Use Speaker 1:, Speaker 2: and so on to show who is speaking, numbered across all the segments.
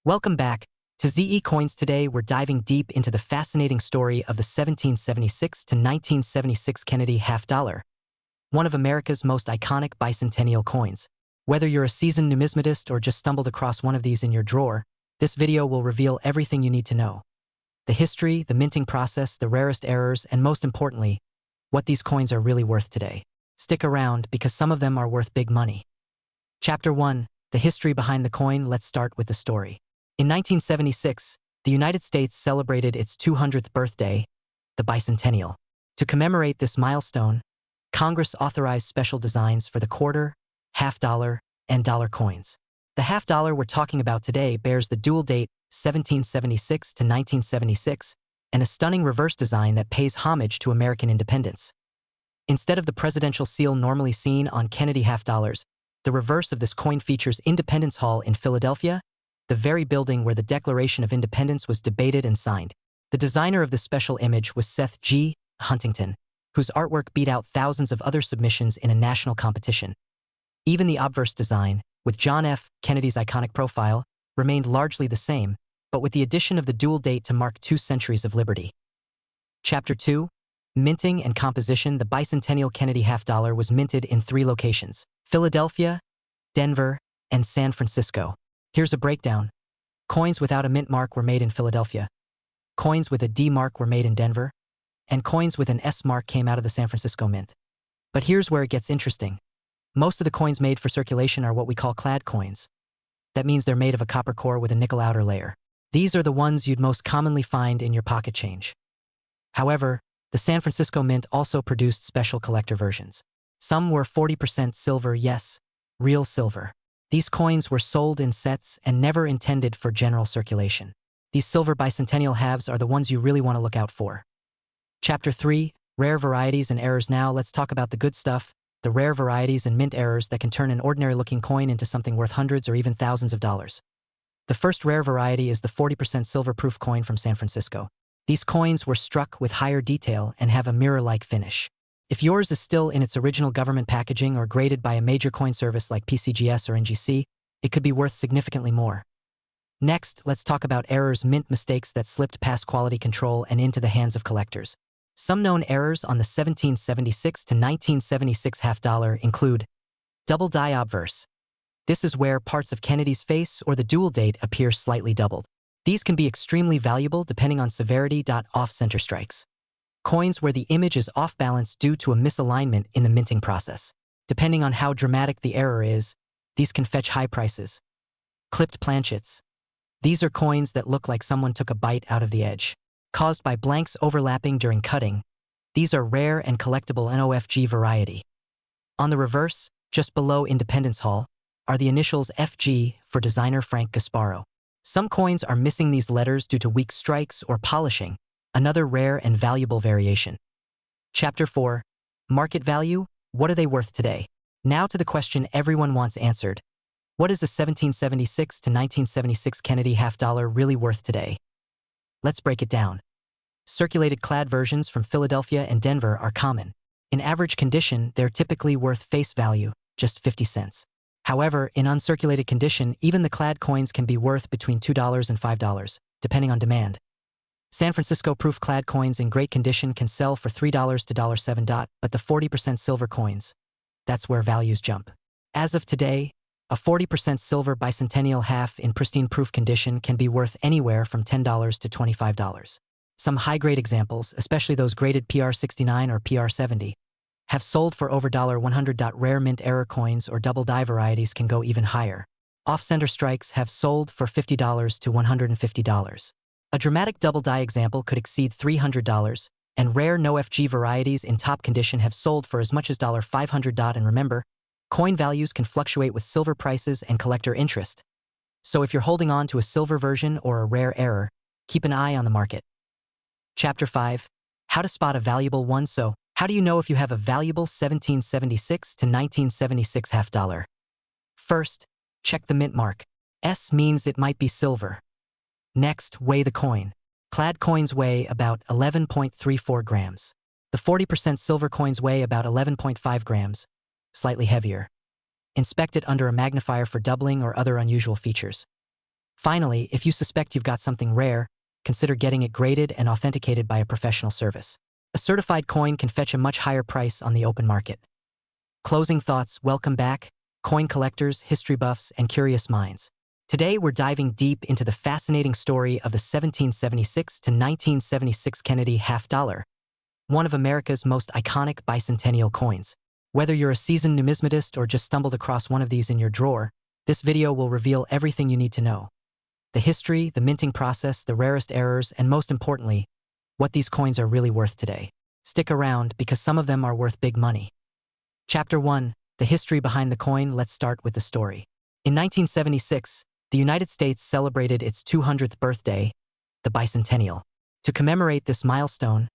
Speaker 1: Welcome back to ZE Coins. Today, we're diving deep into the fascinating story of the 1776 to 1976 Kennedy half dollar, one of America's most iconic bicentennial coins. Whether you're a seasoned numismatist or just stumbled across one of these in your drawer, this video will reveal everything you need to know. The history, the minting process, the rarest errors, and most importantly, what these coins are really worth today. Stick around because some of them are worth big money. Chapter 1. The history behind the coin. Let's start with the story. In 1976, the United States celebrated its 200th birthday, the bicentennial. To commemorate this milestone, Congress authorized special designs for the quarter, half dollar, and dollar coins. The half dollar we're talking about today bears the dual date 1776 to 1976 and a stunning reverse design that pays homage to American independence. Instead of the presidential seal normally seen on Kennedy half dollars, the reverse of this coin features Independence Hall in Philadelphia, the very building where the Declaration of Independence was debated and signed. The designer of this special image was Seth G. Huntington, whose artwork beat out thousands of other submissions in a national competition. Even the obverse design, with John F. Kennedy's iconic profile, remained largely the same, but with the addition of the dual date to mark 2 centuries of liberty. Chapter 2. Minting and composition. The bicentennial Kennedy half dollar was minted in 3 locations: Philadelphia, Denver, and San Francisco. Here's a breakdown. Coins without a mint mark were made in Philadelphia. Coins with a D mark were made in Denver. And coins with an S mark came out of the San Francisco Mint. But here's where it gets interesting. Most of the coins made for circulation are what we call clad coins. That means they're made of a copper core with a nickel outer layer. These are the ones you'd most commonly find in your pocket change. However, the San Francisco Mint also produced special collector versions. Some were 40% silver, yes, real silver. These coins were sold in sets and never intended for general circulation. These silver bicentennial halves are the ones you really want to look out for. Chapter 3. Rare varieties and errors. Now let's talk about the good stuff, the rare varieties and mint errors that can turn an ordinary-looking coin into something worth hundreds or even thousands of dollars. The first rare variety is the 40% silver-proof coin from San Francisco. These coins were struck with higher detail and have a mirror-like finish. If yours is still in its original government packaging or graded by a major coin service like PCGS or NGC, it could be worth significantly more. Next, let's talk about errors, mint mistakes that slipped past quality control and into the hands of collectors. Some known errors on the 1776 to 1976 half dollar include double die obverse. This is where parts of Kennedy's face or the dual date appear slightly doubled. These can be extremely valuable depending on severity. Off-center strikes. Coins where the image is off-balance due to a misalignment in the minting process. Depending on how dramatic the error is, these can fetch high prices. Clipped planchets. These are coins that look like someone took a bite out of the edge. Caused by blanks overlapping during cutting, these are rare and collectible NOFG variety. On the reverse, just below Independence Hall, are the initials FG for designer Frank Gasparo. Some coins are missing these letters due to weak strikes or polishing, another rare and valuable variation. Chapter 4. Market value. What are they worth today? Now to the question everyone wants answered. What is the 1776 to 1976 Kennedy half dollar really worth today? Let's break it down. Circulated clad versions from Philadelphia and Denver are common. In average condition, they're typically worth face value, just 50 cents. However, in uncirculated condition, even the clad coins can be worth between $2 and $5, depending on demand. San Francisco proof clad coins in great condition can sell for $3 to $7, but the 40% silver coins, that's where values jump. As of today, a 40% silver bicentennial half in pristine proof condition can be worth anywhere from $10 to $25. Some high-grade examples, especially those graded PR69 or PR70, have sold for over $100. Rare mint error coins or double die varieties can go even higher. Off-center strikes have sold for $50 to $150. A dramatic double die example could exceed $300, and rare NOFG varieties in top condition have sold for as much as $500. And remember, coin values can fluctuate with silver prices and collector interest. So if you're holding on to a silver version or a rare error, keep an eye on the market. Chapter 5. How to spot a valuable one. So, how do you know if you have a valuable 1776 to 1976 half dollar? First, check the mint mark. S means it might be silver. Next, weigh the coin. Clad coins weigh about 11.34 grams. The 40% silver coins weigh about 11.5 grams, slightly heavier. Inspect it under a magnifier for doubling or other unusual features. Finally, if you suspect you've got something rare, consider getting it graded and authenticated by a professional service. A certified coin can fetch a much higher price on the open market. Closing thoughts, welcome back, coin collectors, history buffs, and curious minds. Today we're diving deep into the fascinating story of the 1776 to 1976 Kennedy half dollar, one of America's most iconic bicentennial coins. Whether you're a seasoned numismatist or just stumbled across one of these in your drawer, this video will reveal everything you need to know. The history, the minting process, the rarest errors, and most importantly, what these coins are really worth today. Stick around because some of them are worth big money. Chapter 1. The history behind the coin. Let's start with the story. In 1976, the United States celebrated its 200th birthday, the bicentennial. To commemorate this milestone,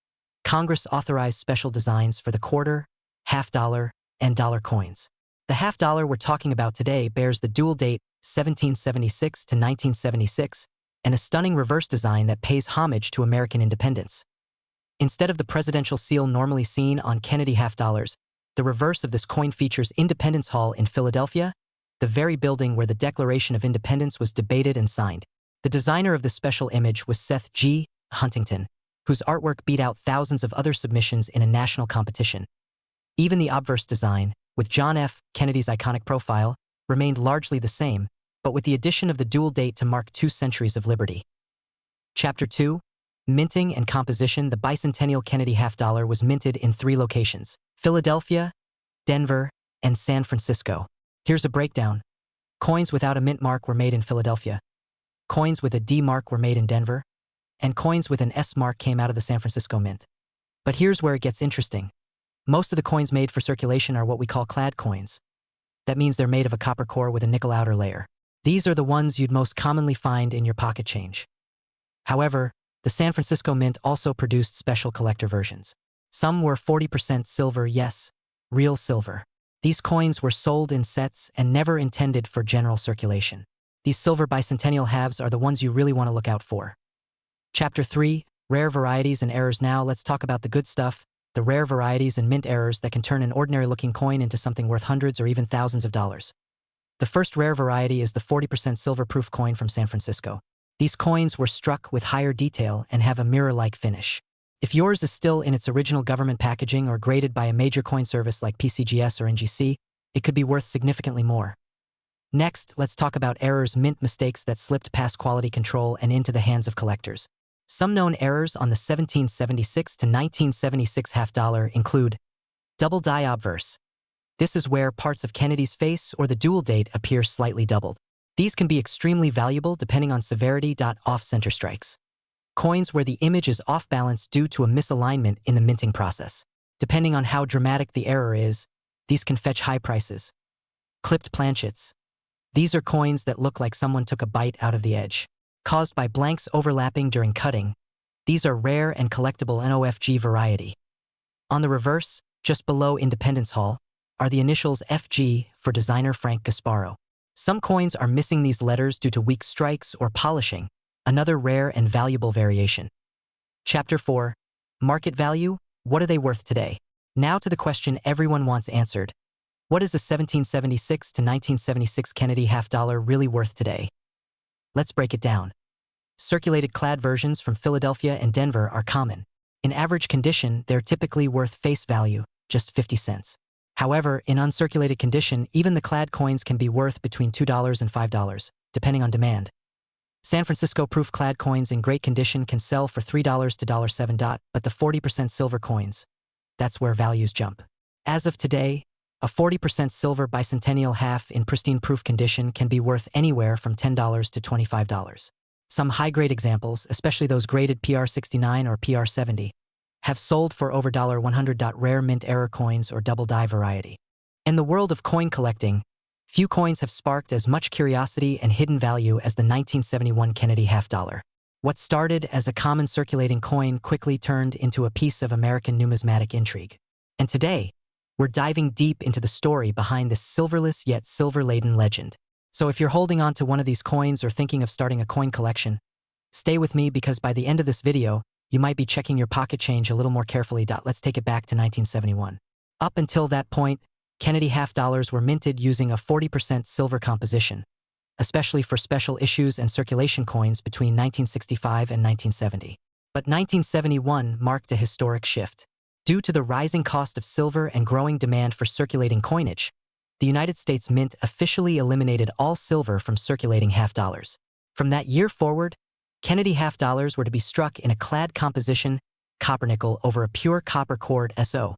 Speaker 1: Congress authorized special designs for the quarter, half dollar, and dollar coins. The half dollar we're talking about today bears the dual date 1776 to 1976 and a stunning reverse design that pays homage to American independence. Instead of the presidential seal normally seen on Kennedy half dollars, the reverse of this coin features Independence Hall in Philadelphia, the very building where the Declaration of Independence was debated and signed. The designer of this special image was Seth G. Huntington, whose artwork beat out thousands of other submissions in a national competition. Even the obverse design, with John F. Kennedy's iconic profile, remained largely the same, but with the addition of the dual date to mark 2 centuries of liberty. Chapter 2. Minting and composition. The bicentennial Kennedy half dollar was minted in 3 locations: Philadelphia, Denver, and San Francisco. Here's a breakdown. Coins without a mint mark were made in Philadelphia. Coins with a D mark were made in Denver. And coins with an S mark came out of the San Francisco Mint. But here's where it gets interesting. Most of the coins made for circulation are what we call clad coins. That means they're made of a copper core with a nickel outer layer. These are the ones you'd most commonly find in your pocket change. However, the San Francisco Mint also produced special collector versions. Some were 40% silver, yes, real silver. These coins were sold in sets and never intended for general circulation. These silver bicentennial halves are the ones you really want to look out for. Chapter 3. Rare varieties and errors. Now let's talk about the good stuff, the rare varieties and mint errors that can turn an ordinary-looking coin into something worth hundreds or even thousands of dollars. The first rare variety is the 40% silver-proof coin from San Francisco. These coins were struck with higher detail and have a mirror-like finish. If yours is still in its original government packaging or graded by a major coin service like PCGS or NGC, it could be worth significantly more. Next, let's talk about errors, mint mistakes that slipped past quality control and into the hands of collectors. Some known errors on the 1776 to 1976 half dollar include double die obverse. This is where parts of Kennedy's face or the dual date appear slightly doubled. These can be extremely valuable depending on severity. Off-center strikes. Coins where the image is off-balance due to a misalignment in the minting process. Depending on how dramatic the error is, these can fetch high prices. Clipped planchets. These are coins that look like someone took a bite out of the edge. Caused by blanks overlapping during cutting, these are rare and collectible NOFG variety. On the reverse, just below Independence Hall, are the initials FG for designer Frank Gasparo. Some coins are missing these letters due to weak strikes or polishing, another rare and valuable variation. Chapter 4. Market value. What are they worth today? Now to the question everyone wants answered. What is the 1776 to 1976 Kennedy half dollar really worth today? Let's break it down. Circulated clad versions from Philadelphia and Denver are common. In average condition, they're typically worth face value, just 50 cents. However, in uncirculated condition, even the clad coins can be worth between $2 and $5, depending on demand. San Francisco proof clad coins in great condition can sell for $3 to $7, but the 40% silver coins, that's where values jump. As of today, a 40% silver bicentennial half in pristine proof condition can be worth anywhere from $10 to $25. Some high-grade examples, especially those graded PR69 or PR70, have sold for over $100. Rare mint error coins or double die variety. In the world of coin collecting, few coins have sparked as much curiosity and hidden value as the 1971 Kennedy half dollar. What started as a common circulating coin quickly turned into a piece of American numismatic intrigue. And today, we're diving deep into the story behind this silverless yet silver-laden legend. So if you're holding on to one of these coins or thinking of starting a coin collection, stay with me because by the end of this video, you might be checking your pocket change a little more carefully. Let's take it back to 1971. Up until that point, Kennedy half dollars were minted using a 40% silver composition. especially for special issues and circulation coins between 1965 and 1970. But 1971 marked a historic shift. Due to the rising cost of silver and growing demand for circulating coinage, the United States Mint officially eliminated all silver from circulating half dollars. From that year forward, Kennedy half dollars were to be struck in a clad composition, copper-nickel over a pure copper cord SO.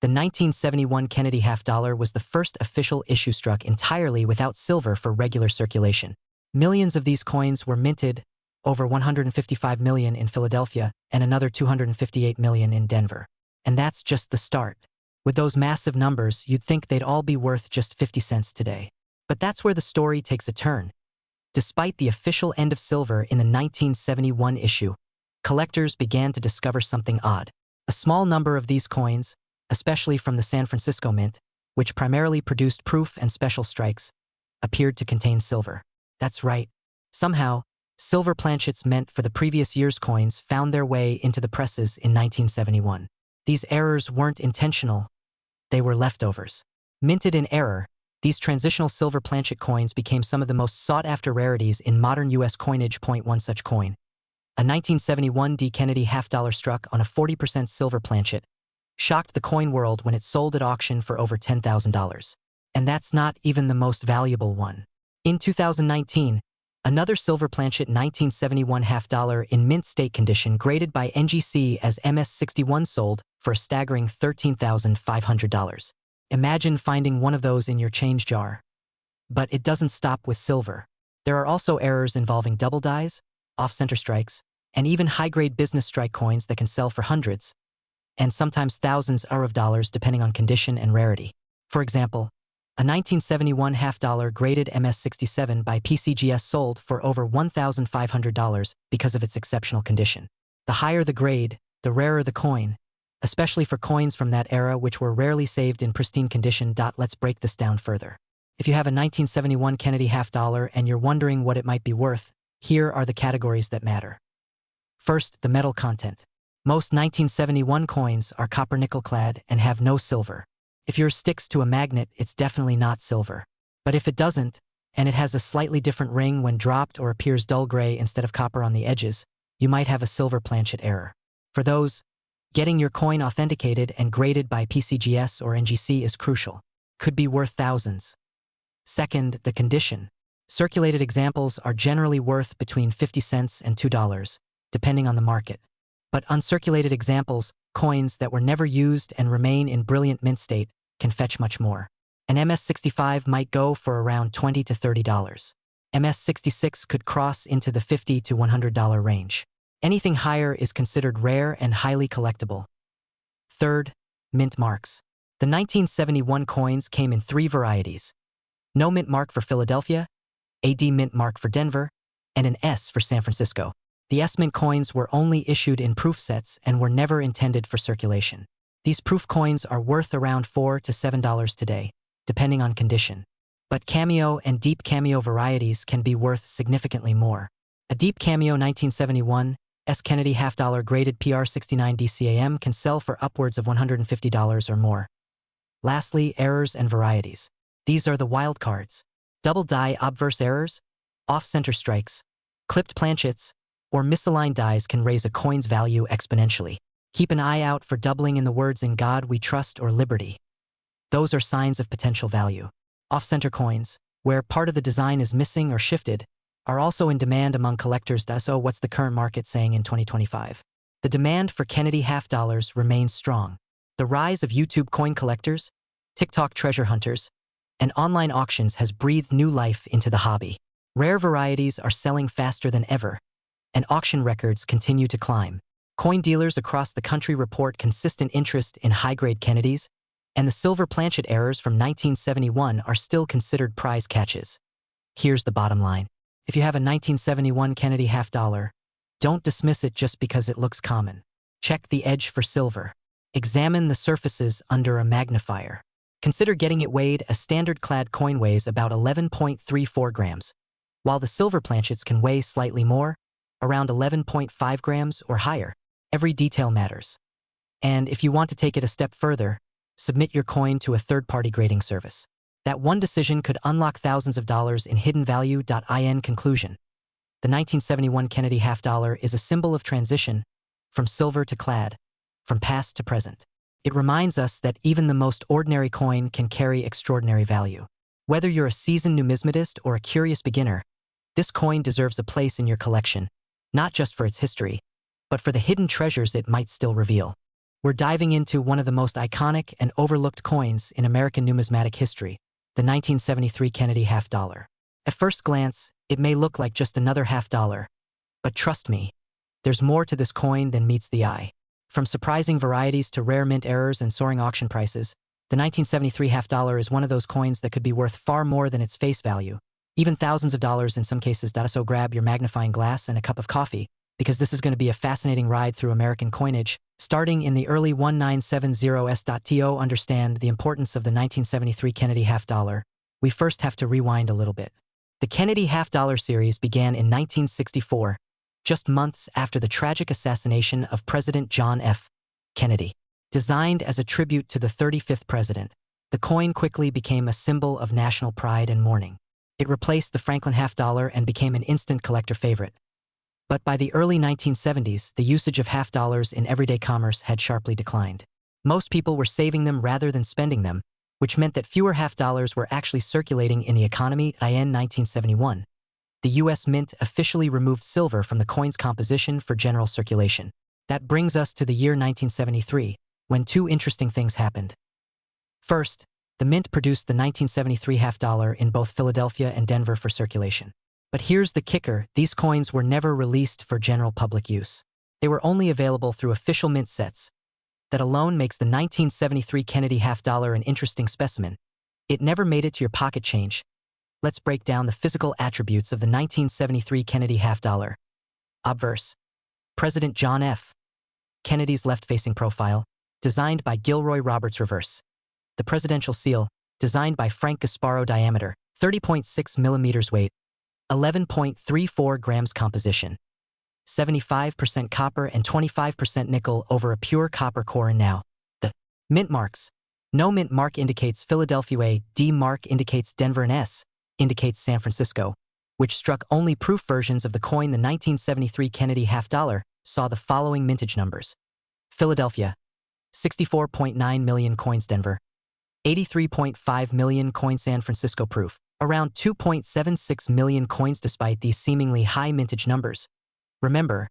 Speaker 1: The 1971 Kennedy half dollar was the first official issue struck entirely without silver for regular circulation. Millions of these coins were minted, over 155 million in Philadelphia and another 258 million in Denver. And that's just the start. With those massive numbers, you'd think they'd all be worth just 50 cents today. But that's where the story takes a turn. Despite the official end of silver in the 1971 issue, collectors began to discover something odd. A small number of these coins, especially from the San Francisco Mint, which primarily produced proof and special strikes, appeared to contain silver. That's right. Somehow, silver planchets meant for the previous year's coins found their way into the presses in 1971. These errors weren't intentional. They were leftovers. Minted in error, these transitional silver planchet coins became some of the most sought-after rarities in modern U.S. coinage. One such coin, a 1971 D. Kennedy half dollar struck on a 40% silver planchet, shocked the coin world when it sold at auction for over $10,000. And that's not even the most valuable one. In 2019, another silver planchet 1971 half dollar in mint state condition graded by NGC as MS61 sold for a staggering $13,500. Imagine finding one of those in your change jar. But it doesn't stop with silver. There are also errors involving double dies, off-center strikes, and even high-grade business strike coins that can sell for hundreds, and sometimes thousands of dollars depending on condition and rarity. For example, a 1971 half dollar graded MS67 by PCGS sold for over $1,500 because of its exceptional condition. The higher the grade, the rarer the coin, especially for coins from that era which were rarely saved in pristine condition. Let's break this down further. If you have a 1971 Kennedy half dollar and you're wondering what it might be worth, here are the categories that matter. First, the metal content. Most 1971 coins are copper-nickel clad and have no silver. If yours sticks to a magnet, it's definitely not silver. But if it doesn't, and it has a slightly different ring when dropped or appears dull gray instead of copper on the edges, you might have a silver planchet error. For those, getting your coin authenticated and graded by PCGS or NGC is crucial. Could be worth thousands. Second, the condition. Circulated examples are generally worth between 50 cents and $2, depending on the market. But uncirculated examples, coins that were never used and remain in brilliant mint state, can fetch much more. An MS65 might go for around $20 to $30. MS66 could cross into the $50 to $100 range. Anything higher is considered rare and highly collectible. Third, mint marks. The 1971 coins came in 3 varieties: no mint mark for Philadelphia, a D mint mark for Denver, and an S for San Francisco. The S-mint coins were only issued in proof sets and were never intended for circulation. These proof coins are worth around $4 to $7 today, depending on condition. But cameo and deep cameo varieties can be worth significantly more. A deep cameo 1971 S. Kennedy half dollar graded PR69 DCAM can sell for upwards of $150 or more. Lastly, errors and varieties. These are the wild cards. Double die obverse errors, off-center strikes, clipped planchets, or misaligned dies can raise a coin's value exponentially. Keep an eye out for doubling in the words "In God We Trust" or "Liberty." Those are signs of potential value. Off-center coins, where part of the design is missing or shifted, are also in demand among collectors. So what's the current market saying in 2025? The demand for Kennedy half dollars remains strong. The rise of YouTube coin collectors, TikTok treasure hunters, and online auctions has breathed new life into the hobby. Rare varieties are selling faster than ever, and auction records continue to climb. Coin dealers across the country report consistent interest in high-grade Kennedys, and the silver planchet errors from 1971 are still considered prize catches. Here's the bottom line. If you have a 1971 Kennedy half dollar, don't dismiss it just because it looks common. Check the edge for silver. Examine the surfaces under a magnifier. Consider getting it weighed. A standard clad coin weighs about 11.34 grams, while the silver planchets can weigh slightly more, around 11.5 grams or higher. Every detail matters. And if you want to take it a step further, submit your coin to a third-party grading service. That one decision could unlock thousands of dollars in hidden value. In conclusion, the 1971 Kennedy half dollar is a symbol of transition from silver to clad, from past to present. It reminds us that even the most ordinary coin can carry extraordinary value. Whether you're a seasoned numismatist or a curious beginner, this coin deserves a place in your collection, not just for its history, but for the hidden treasures it might still reveal. We're diving into one of the most iconic and overlooked coins in American numismatic history, the 1973 Kennedy half dollar. At first glance, it may look like just another half dollar, but trust me, there's more to this coin than meets the eye. From surprising varieties to rare mint errors and soaring auction prices, the 1973 half dollar is one of those coins that could be worth far more than its face value, even thousands of dollars in some cases. So grab your magnifying glass and a cup of coffee, because this is going to be a fascinating ride through American coinage, starting in the early 1970s. To understand the importance of the 1973 Kennedy half dollar, we first have to rewind a little bit. The Kennedy half dollar series began in 1964, just months after the tragic assassination of President John F. Kennedy. Designed as a tribute to the 35th president, the coin quickly became a symbol of national pride and mourning. It replaced the Franklin half dollar and became an instant collector favorite. But by the early 1970s, the usage of half dollars in everyday commerce had sharply declined. Most people were saving them rather than spending them, which meant that fewer half dollars were actually circulating in the economy. In 1971, the U.S. Mint officially removed silver from the coin's composition for general circulation. That brings us to the year 1973, when two interesting things happened. First, the Mint produced the 1973 half dollar in both Philadelphia and Denver for circulation. But here's the kicker: these coins were never released for general public use. They were only available through official mint sets. That alone makes the 1973 Kennedy half dollar an interesting specimen. It never made it to your pocket change. Let's break down the physical attributes of the 1973 Kennedy half dollar. Obverse. President John F. Kennedy's left-facing profile, designed by Gilroy Roberts. Reverse. The presidential seal, designed by Frank Gasparo. Diameter, 30.6 millimeters. Weight, 11.34 grams. Composition, 75% copper and 25% nickel over a pure copper core. And now, the mint marks. No mint mark indicates Philadelphia. A D mark indicates Denver, and S indicates San Francisco, which struck only proof versions of the coin. The 1973 Kennedy half dollar saw the following mintage numbers. Philadelphia, 64.9 million coins. Denver, 83.5 million coins. San Francisco proof, around 2.76 million coins. Despite these seemingly high mintage numbers, remember,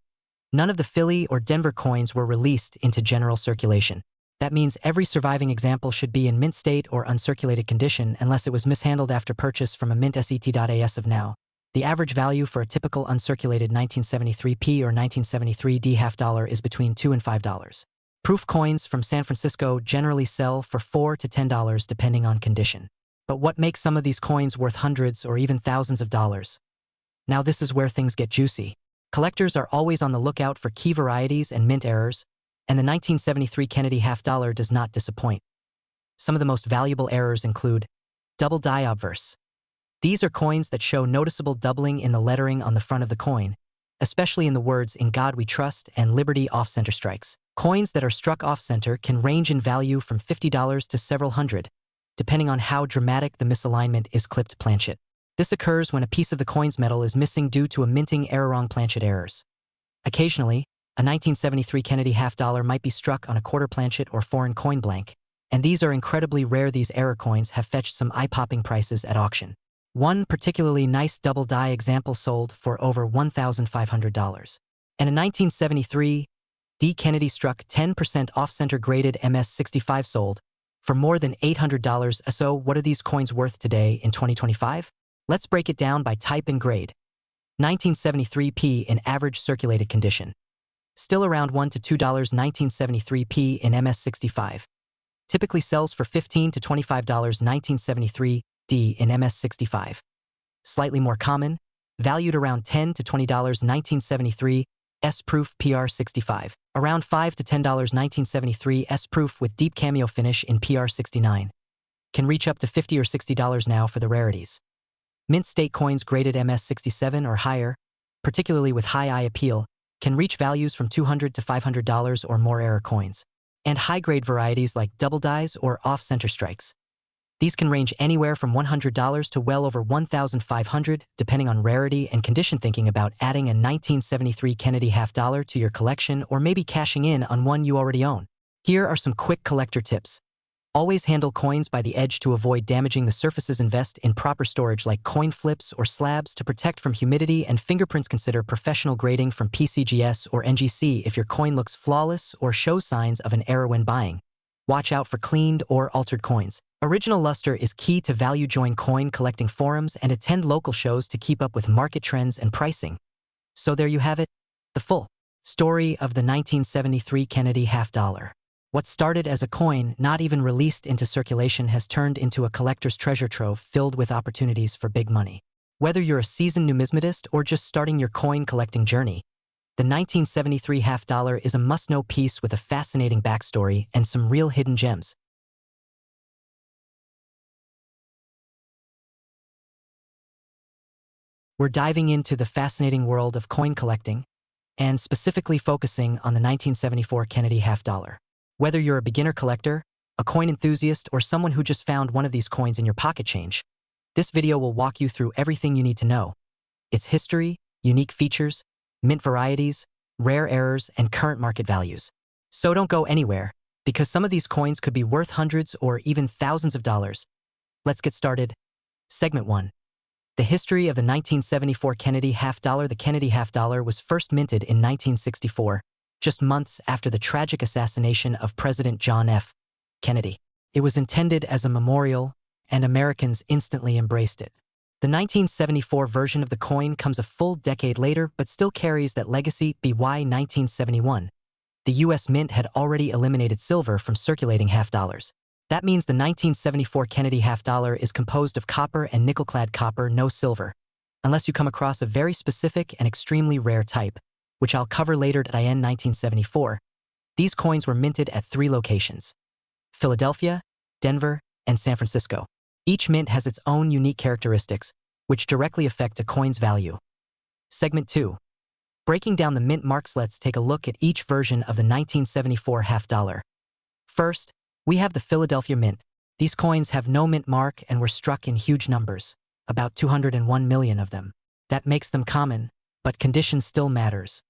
Speaker 1: none of the Philly or Denver coins were released into general circulation. That means every surviving example should be in mint state or uncirculated condition unless it was mishandled after purchase from a mint set. As of now, the average value for a typical uncirculated 1973p or 1973d half dollar is between $2 and $5. Proof coins from San Francisco generally sell for $4 to $10 depending on condition. But what makes some of these coins worth hundreds or even thousands of dollars? Now this is where things get juicy. Collectors are always on the lookout for key varieties and mint errors, and the 1973 Kennedy half dollar does not disappoint. Some of the most valuable errors include double die obverse. These are coins that show noticeable doubling in the lettering on the front of the coin, especially in the words "In God We Trust" and "Liberty" off-center strikes. Coins that are struck off-center can range in value from $50 to several hundred, depending on how dramatic the misalignment is. Clipped planchet. This occurs when a piece of the coin's metal is missing due to a minting error. Wrong planchet errors. Occasionally, a 1973 Kennedy half dollar might be struck on a quarter planchet or foreign coin blank, and these are incredibly rare. These error coins have fetched some eye-popping prices at auction. One particularly nice double die example sold for over $1,500. And a 1973 D Kennedy struck 10% off-center graded MS65 sold for more than $800. So what are these coins worth today in 2025? Let's break it down by type and grade. 1973p in average circulated condition, still around $1 to $2. 1973p in MS65 typically sells for $15 to $25. 1973D in MS65, slightly more common, valued around $10 to $20. 1973 S proof PR65, around $5 to $10. 1973 S proof with deep cameo finish in PR69 can reach up to $50 or $60 now for the rarities. Mint state coins graded MS67 or higher, particularly with high eye appeal, can reach values from $200 to $500 or more. Error coins and high-grade varieties like double dies or off-center strikes These can range anywhere from $100 to well over $1,500, depending on rarity and condition. Thinking about adding a 1973 Kennedy half-dollar to your collection or maybe cashing in on one you already own? Here are some quick collector tips. Always handle coins by the edge to avoid damaging the surfaces. Invest in proper storage like coin flips or slabs to protect from humidity and fingerprints. Consider professional grading from PCGS or NGC if your coin looks flawless or shows signs of an error when buying. Watch out for cleaned or altered coins. Original luster is key to value. Join coin collecting forums and attend local shows to keep up with market trends and pricing. So there you have it, the full story of the 1973 Kennedy half-dollar. What started as a coin not even released into circulation has turned into a collector's treasure trove filled with opportunities for big money. Whether you're a seasoned numismatist or just starting your coin collecting journey, the 1973 half-dollar is a must-know piece with a fascinating backstory and some real hidden gems. We're diving into the fascinating world of coin collecting and specifically focusing on the 1974 Kennedy half-dollar. Whether you're a beginner collector, a coin enthusiast, or someone who just found one of these coins in your pocket change, this video will walk you through everything you need to know: its history, unique features, mint varieties, rare errors, and current market values. So don't go anywhere, because some of these coins could be worth hundreds or even thousands of dollars. Let's get started. Segment 1. The history of the 1974 Kennedy half-dollar. The Kennedy half-dollar was first minted in 1964, just months after the tragic assassination of President John F. Kennedy. It was intended as a memorial, and Americans instantly embraced it. The 1974 version of the coin comes a full decade later but still carries that legacy. BY 1971. The U.S. Mint had already eliminated silver from circulating half-dollars. That means the 1974 Kennedy half-dollar is composed of copper and nickel-clad copper, no silver, unless you come across a very specific and extremely rare type, which I'll cover later. In 1974, these coins were minted at 3 locations: Philadelphia, Denver, and San Francisco. Each mint has its own unique characteristics, which directly affect a coin's value. Segment 2. Breaking down the mint marks. Let's take a look at each version of the 1974 half-dollar. First, we have the Philadelphia Mint. These coins have no mint mark and were struck in huge numbers, about 201 million of them. That makes them common, but condition still matters.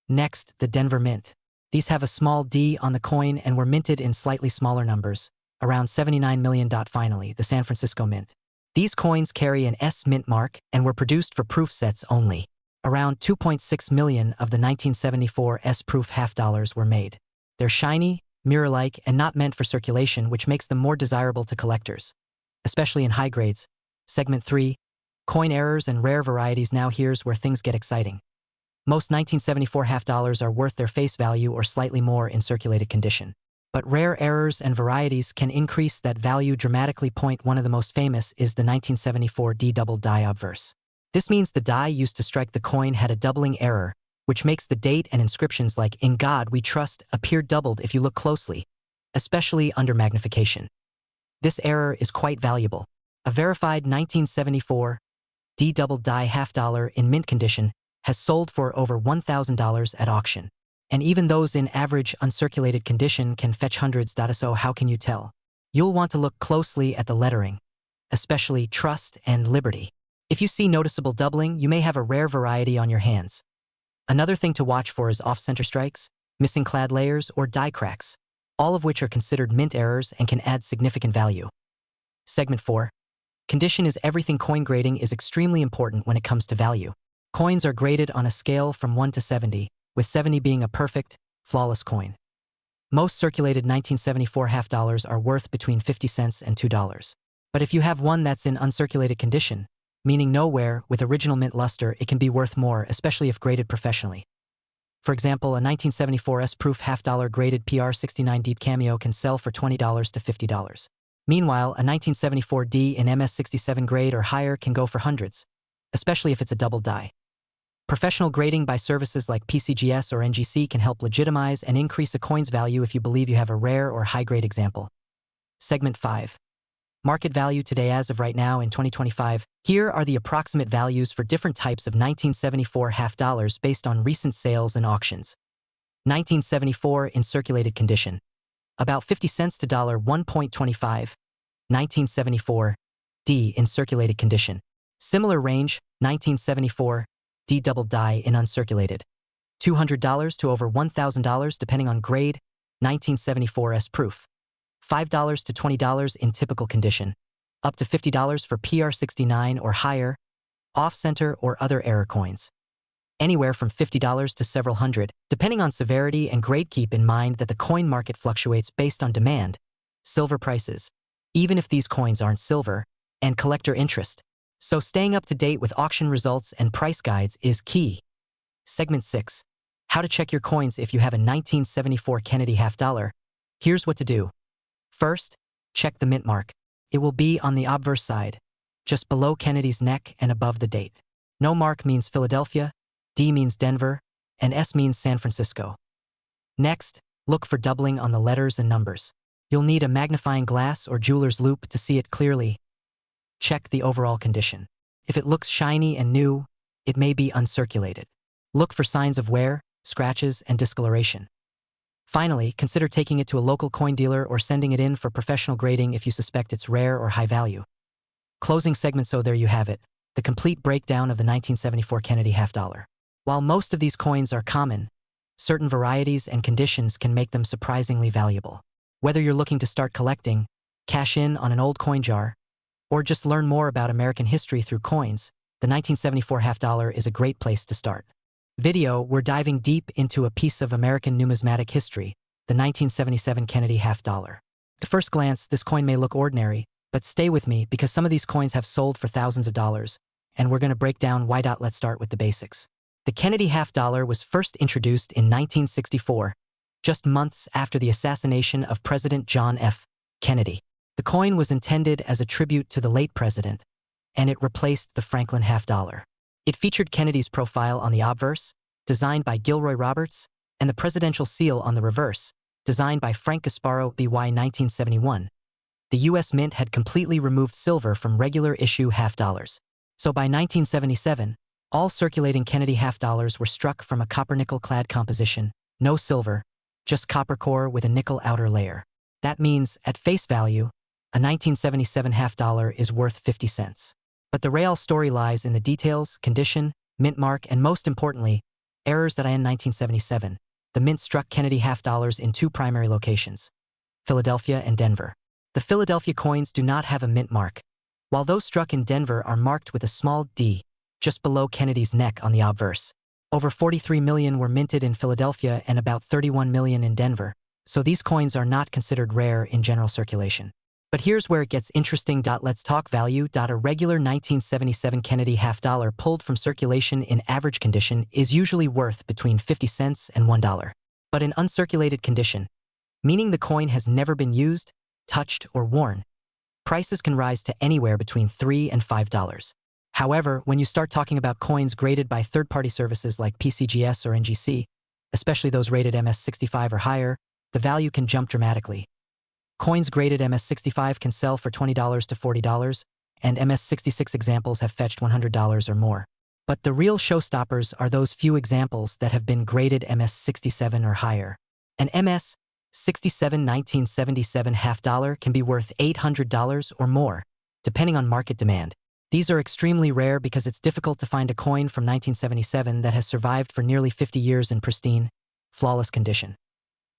Speaker 1: Next, the Denver Mint. These have a small D on the coin and were minted in slightly smaller numbers, around 79 million. Finally, the San Francisco Mint. These coins carry an S mint mark and were produced for proof sets only. Around 2.6 million of the 1974 S-proof half-dollars were made. They're shiny, mirror-like, and not meant for circulation, which makes them more desirable to collectors, especially in high grades. Segment 3. Coin errors and rare varieties. Now here's where things get exciting. Most 1974 half-dollars are worth their face value or slightly more in circulated condition. But rare errors and varieties can increase that value dramatically. Point 1. Of the most famous is the 1974 D-double die obverse. This means the die used to strike the coin had a doubling error, which makes the date and inscriptions like "In God We Trust" appear doubled if you look closely, especially under magnification. This error is quite valuable. A verified 1974 D-double die half-dollar in mint condition has sold for over $1,000 at auction. And even those in average uncirculated condition can fetch hundreds. So how can you tell? You'll want to look closely at the lettering, especially Trust and Liberty. If you see noticeable doubling, you may have a rare variety on your hands. Another thing to watch for is off-center strikes, missing clad layers, or die cracks, all of which are considered mint errors and can add significant value. Segment 4. Condition is everything. Coin grading is extremely important when it comes to value. Coins are graded on a scale from 1 to 70, with 70 being a perfect, flawless coin. Most circulated 1974 half-dollars are worth between 50 cents and $2. But if you have one that's in uncirculated condition, meaning no wear, with original mint luster, it can be worth more, especially if graded professionally. For example, a 1974 S-proof half-dollar graded PR69 Deep Cameo can sell for $20 to $50. Meanwhile, a 1974 D in MS67 grade or higher can go for hundreds, especially if it's a double die. Professional grading by services like PCGS or NGC can help legitimize and increase a coin's value if you believe you have a rare or high-grade example. Segment 5. Market value today. As of right now in 2025, here are the approximate values for different types of 1974 half-dollars based on recent sales and auctions. 1974 in circulated condition. About 50 cents to $1.25. 1974, D in circulated condition. Similar range, 1974, D double die in uncirculated. $200 to over $1,000 depending on grade, 1974 S proof. $5 to $20 in typical condition. Up to $50 for PR69 or higher, off-center or other error coins. Anywhere from $50 to several hundred, depending on severity and grade. Keep in mind that the coin market fluctuates based on demand, silver prices, even if these coins aren't silver, and collector interest. So staying up to date with auction results and price guides is key. Segment 6. How to check your coins if you have a 1974 Kennedy half dollar. Here's what to do. First, check the mint mark. It will be on the obverse side, just below Kennedy's neck and above the date. No mark means Philadelphia, D means Denver, and S means San Francisco. Next, look for doubling on the letters and numbers. You'll need a magnifying glass or jeweler's loupe to see it clearly. Check the overall condition. If it looks shiny and new, it may be uncirculated. Look for signs of wear, scratches, and discoloration. Finally, consider taking it to a local coin dealer or sending it in for professional grading if you suspect it's rare or high value. Closing segment. So there you have it, the complete breakdown of the 1974 Kennedy half dollar. While most of these coins are common, certain varieties and conditions can make them surprisingly valuable. Whether you're looking to start collecting, cash in on an old coin jar, or just learn more about American history through coins, the 1974 half dollar is a great place to start. We're diving deep into a piece of American numismatic history, the 1977 Kennedy half dollar. At first glance, this coin may look ordinary, but stay with me because some of these coins have sold for thousands of dollars, and we're going to break down why. Let's start with the basics. The Kennedy half dollar was first introduced in 1964, just months after the assassination of President John F. Kennedy. The coin was intended as a tribute to the late president, and it replaced the Franklin half dollar. It featured Kennedy's profile on the obverse, designed by Gilroy Roberts, and the presidential seal on the reverse, designed by Frank Gasparo BY 1971. The U.S. Mint had completely removed silver from regular issue half dollars. So by 1977, all circulating Kennedy half dollars were struck from a copper-nickel clad composition, no silver, just copper core with a nickel outer layer. That means, at face value, a 1977 half dollar is worth 50 cents. But the real story lies in the details, condition, mint mark, and most importantly, errors. In 1977, the Mint struck Kennedy half dollars in two primary locations, Philadelphia and Denver. The Philadelphia coins do not have a mint mark, while those struck in Denver are marked with a small D, just below Kennedy's neck on the obverse. Over 43 million were minted in Philadelphia and about 31 million in Denver, so these coins are not considered rare in general circulation. But here's where it gets interesting. Let's talk value. A regular 1977 Kennedy half dollar pulled from circulation in average condition is usually worth between 50 cents and $1. But in uncirculated condition, meaning the coin has never been used, touched, or worn, prices can rise to anywhere between $3 and $5. However, when you start talking about coins graded by third-party services like PCGS or NGC, especially those rated MS65 or higher, the value can jump dramatically. Coins graded MS65 can sell for $20 to $40, and MS66 examples have fetched $100 or more. But the real showstoppers are those few examples that have been graded MS67 or higher. An MS67 1977 half dollar can be worth $800 or more, depending on market demand. These are extremely rare because it's difficult to find a coin from 1977 that has survived for nearly 50 years in pristine, flawless condition.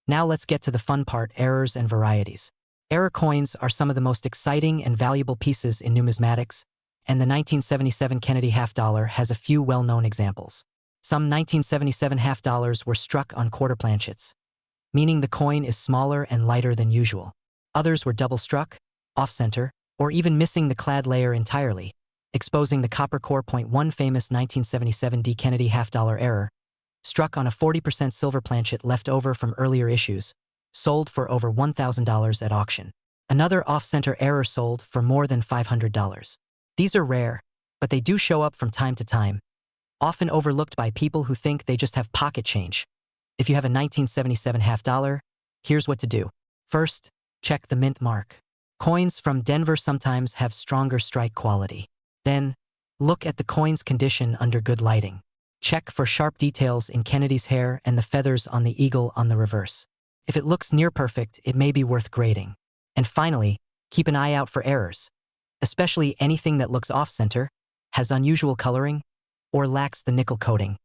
Speaker 1: Now let's get to the fun part, errors and varieties. Error coins are some of the most exciting and valuable pieces in numismatics, and the 1977 Kennedy half dollar has a few well-known examples. Some 1977 half dollars were struck on quarter planchets, meaning the coin is smaller and lighter than usual. Others were double struck, off-center, or even missing the clad layer entirely, exposing the copper core. One famous 1977 D Kennedy half dollar error, struck on a 40% silver planchet left over from earlier issues, sold for over $1,000 at auction. Another off-center error sold for more than $500. These are rare, but they do show up from time to time, often overlooked by people who think they just have pocket change. If you have a 1977 half dollar, here's what to do. First, check the mint mark. Coins from Denver sometimes have stronger strike quality. Then, look at the coin's condition under good lighting. Check for sharp details in Kennedy's hair and the feathers on the eagle on the reverse. If it looks near perfect, it may be worth grading. And finally, Keep an eye out for errors, especially anything that looks off-center, has unusual coloring, or lacks the nickel coating.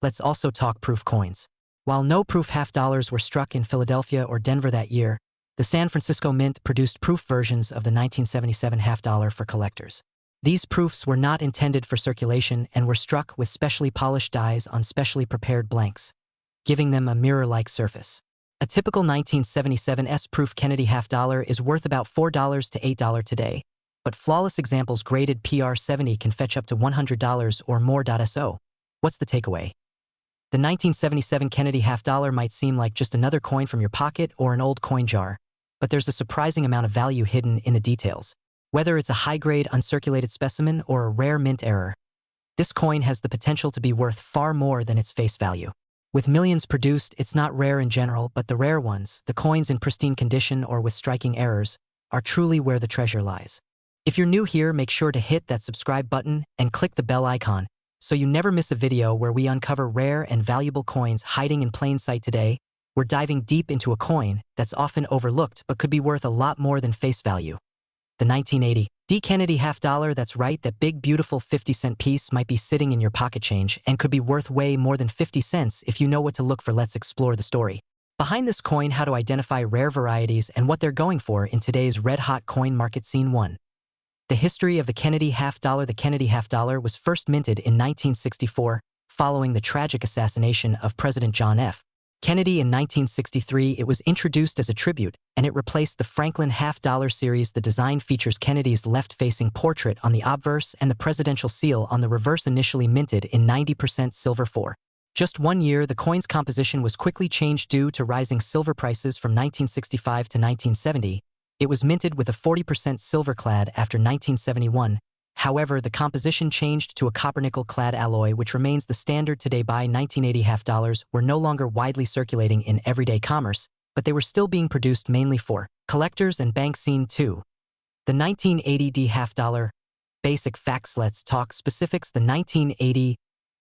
Speaker 1: Let's also talk proof coins. While no proof half dollars were struck in Philadelphia or Denver that year, the San Francisco Mint produced proof versions of the 1977 half dollar for collectors. These proofs were not intended for circulation and were struck with specially polished dies on specially prepared blanks, giving them a mirror-like surface. A typical 1977 proof Kennedy half dollar is worth about $4 to $8 today, but flawless examples graded PR70 can fetch up to $100 or more. So, what's the takeaway? The 1977 Kennedy half dollar might seem like just another coin from your pocket or an old coin jar, but there's a surprising amount of value hidden in the details. Whether it's a high-grade uncirculated specimen or a rare mint error, this coin has the potential to be worth far more than its face value. With millions produced, it's not rare in general, but the rare ones, the coins in pristine condition or with striking errors, are truly where the treasure lies. If you're new here, make sure to hit that subscribe button and click the bell icon so you never miss a video where we uncover rare and valuable coins hiding in plain sight. Today, we're diving deep into a coin that's often overlooked but could be worth a lot more than face value. The 1980 D. Kennedy half dollar. That's right, that big beautiful 50-cent piece might be sitting in your pocket change and could be worth way more than 50 cents if you know what to look for. Let's explore the story behind this coin, how to identify rare varieties and what they're going for in today's red-hot coin market. Scene 1. The history of the Kennedy half dollar. The Kennedy half dollar was first minted in 1964 following the tragic assassination of President John F. Kennedy in 1963. It was introduced as a tribute, and it replaced the Franklin half dollar series. The design features Kennedy's left-facing portrait on the obverse and the presidential seal on the reverse. Initially minted in 90% silver for just 1 year, the coin's composition was quickly changed due to rising silver prices from 1965 to 1970. It was minted with a 40% silver clad after 1971. However, the composition changed to a copper-nickel clad alloy, which remains the standard today. By 1980, half dollars were no longer widely circulating in everyday commerce, but they were still being produced mainly for collectors and banks. Scene 2. The 1980 D half dollar. Basic facts. Let's talk specifics. The 1980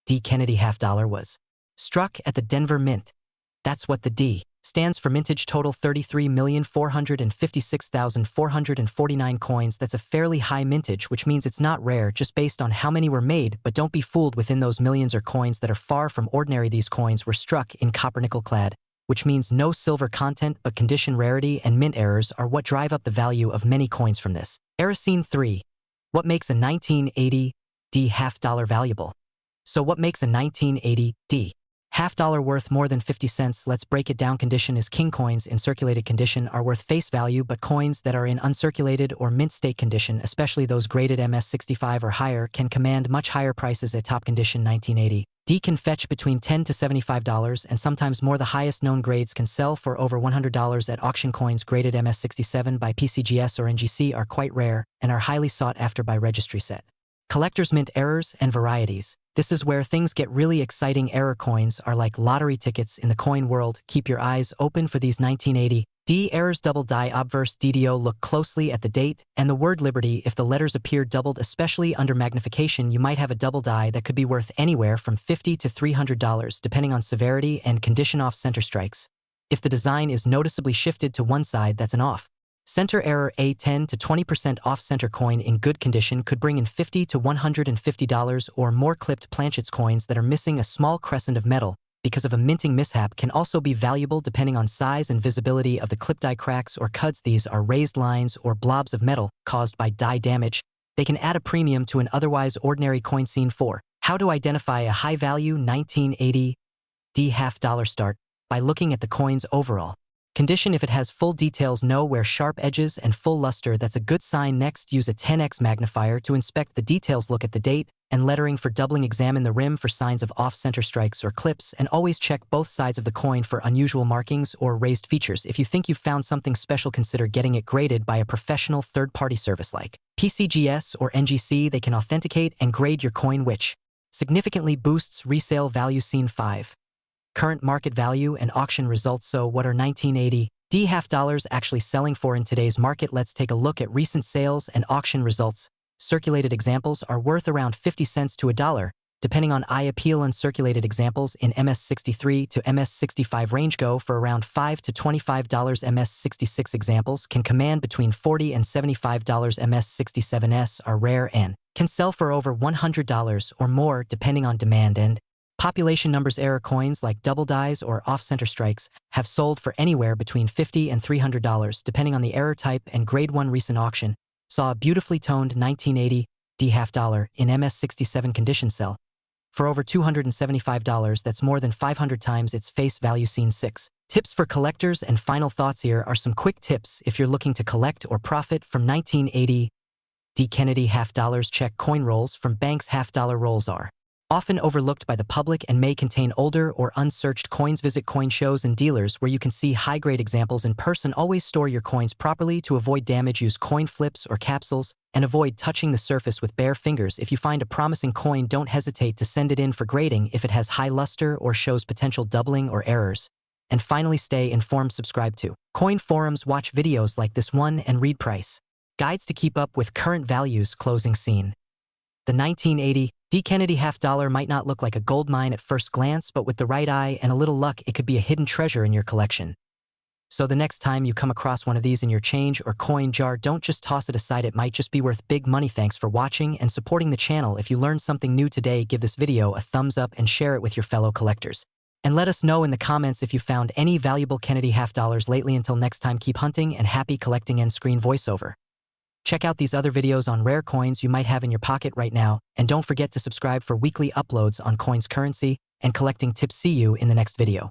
Speaker 1: D Kennedy half dollar was struck at the Denver Mint. That's what the D stands for. Mintage total 33,456,449 coins. That's a fairly high mintage, which means it's not rare just based on how many were made, but don't be fooled. Within those millions are coins that are far from ordinary. These coins were struck in copper-nickel clad, which means no silver content, but condition, rarity, and mint errors are what drive up the value of many coins from this era. Scene 3. What makes a 1980 D half dollar valuable? So what makes a 1980 D half dollar worth more than 50 cents? Let's break it down. Condition is king. Coins in circulated condition are worth face value, but coins that are in uncirculated or mint state condition, especially those graded MS65 or higher, can command much higher prices. At top condition, 1980 D can fetch between $10 to $75 and sometimes more. The highest known grades can sell for over $100 at auction. Coins graded MS67 by PCGS or NGC are quite rare and are highly sought after by registry set collectors. Mint errors and varieties. This is where things get really exciting. Error coins are like lottery tickets in the coin world. Keep your eyes open for these 1980 D errors. Double die obverse DDO. Look closely at the date and the word Liberty. If the letters appear doubled, especially under magnification, you might have a double die that could be worth anywhere from $50 to $300 depending on severity and condition. Off center strikes. If the design is noticeably shifted to one side, that's an off center error. A 10 to 20% off-center coin in good condition could bring in $50 to $150 or more. Clipped planchets. Coins that are missing a small crescent of metal because of a minting mishap can also be valuable depending on size and visibility of the clip. Die cracks or cuds. These are raised lines or blobs of metal caused by die damage. They can add a premium to an otherwise ordinary coin. Scene 4. How to identify a high-value 1980 D half dollar. Start by looking at the coin's overall condition. If it has full details, know where sharp edges and full luster, that's a good sign. Next, use a 10x magnifier to inspect the details. Look at the date and lettering for doubling. Examine the rim for signs of off-center strikes or clips, and always check both sides of the coin for unusual markings or raised features. If you think you've found something special, consider getting it graded by a professional third-party service like PCGS or NGC. They can authenticate and grade your coin, which significantly boosts resale value. Scene 5. Current market value and auction results. So what are 1980 D half dollars actually selling for in today's market? Let's take a look at recent sales and auction results. Circulated examples are worth around 50 cents to $1, depending on eye appeal. Uncirculated examples in MS63 to MS65 range go for around $5 to $25. MS66 examples can command between $40 and $75. MS67s are rare and can sell for over $100 or more depending on demand and population numbers. Error coins like double dies or off-center strikes have sold for anywhere between $50 and $300 depending on the error type and grade. One recent auction saw a beautifully toned 1980 D $half in MS67 condition sell for over $275. That's more than 500 times its face value. Scene 6. Tips for collectors and final thoughts. Here are some quick tips if you're looking to collect or profit from 1980 D Kennedy $half. Check coin rolls from banks. $half rolls are often overlooked by the public and may contain older or unsearched coins. Visit coin shows and dealers where you can see high-grade examples in person. Always store your coins properly to avoid damage. Use coin flips or capsules and avoid touching the surface with bare fingers. If you find a promising coin, don't hesitate to send it in for grading if it has high luster or shows potential doubling or errors. And finally, stay informed. Subscribe to coin forums, watch videos like this one, and read price guides to keep up with current values. Closing scene. The 1980 D Kennedy $half might not look like a gold mine at first glance, but with the right eye and a little luck, it could be a hidden treasure in your collection. So the next time you come across one of these in your change or coin jar, don't just toss it aside. It might just be worth big money. Thanks for watching and supporting the channel. If you learned something new today, give this video a thumbs up and share it with your fellow collectors. And let us know in the comments if you found any valuable Kennedy $half lately. Until next time, keep hunting and happy collecting. End screen voiceover. Check out these other videos on rare coins you might have in your pocket right now, and don't forget to subscribe for weekly uploads on coins, currency, and collecting tips. See you in the next video.